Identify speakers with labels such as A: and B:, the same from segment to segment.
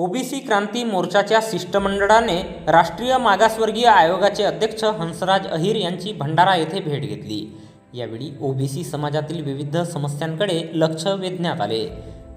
A: OBC क्रांती मोर्चाच्या शिष्टमंडळाने राष्ट्रीय मागासवर्गीय आयोगाचे अध्यक्ष हंसराज अहिर यांची भंडारा येथे भेट घेतली। यावेळी ओबीसी समाजातील विविध समस्यांकडे लक्ष वेधण्यात आले।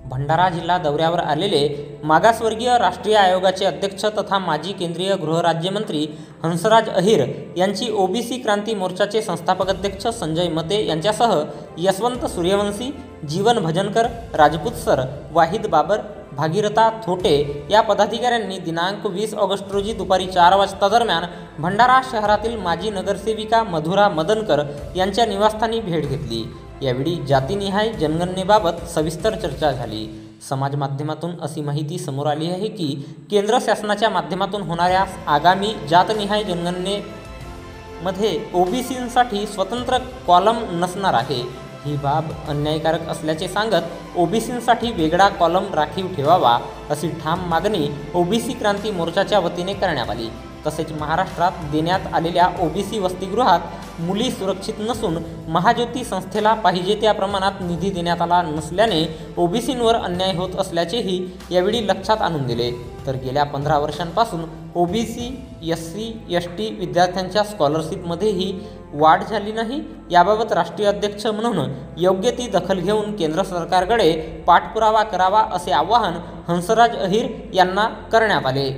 A: भंडारा जिल्हा दौऱ्यावर आलेले मागासवर्गीय राष्ट्रीय आयोगाचे अध्यक्ष तथा माजी केंद्रीय गृहराज्यमंत्री हंसराज अहिर यांची ओबीसी क्रांती मोर्चाचे संस्थापक अध्यक्ष संजय मते यांच्यासह यशवंत सूर्यवंशी, जीवन भजनकर, राजपूत सर, वाहिद बाबर, भागीरथा थोटे या पदाधिकाऱ्यांनी दिनांक 20 ऑगस्ट रोजी दुपारी 4 वाजता दरम्यान भंडारा शहरातील माजी नगरसेविका मधुरा मदनकर यांच्या निवासस्थानी भेट घेतली। यावेळी जातीनिहाय जनगणनेबाबत सविस्तर चर्चा झाली। समाज माध्यमातून अशी माहिती समोर आली आहे की केंद्र शासनाच्या माध्यमातून होणाऱ्या आगामी जातनिहाय जनगणनेमध्ये ओबीसींसाठी स्वतंत्र कॉलम नसणार आहे। ही बाब अन्यायकारक असल्याचे सांगत ओबीसींसाठी वेगळा कॉलम राखीव ठेवावा अशी ठाम मागणी ओबीसी क्रांती मोर्चाच्या वतीने करण्यात आली। तसेच महाराष्ट्रात देण्यात आलेल्या ओबीसी वसतिगृहात मुली सुरक्षित नसून महाज्योती संस्थेला पाहिजे त्या प्रमाणात निधी देण्यात आला नसल्याने ओबीसींवर अन्याय होत असल्याचेही यावेळी लक्षात आणून दिले। तर गेल्या 15 वर्षांपासून ओबीसी, एससी, एसटी विद्यार्थ्यांच्या स्कॉलरशिपमध्येही वाढ झाली नाही। याबाबत राष्ट्रीय अध्यक्ष म्हणून योग्य ती दखल घेऊन केंद्र सरकारकडे पाठपुरावा करावा असे आवाहन हंसराज अहिर यांना करण्यात आले।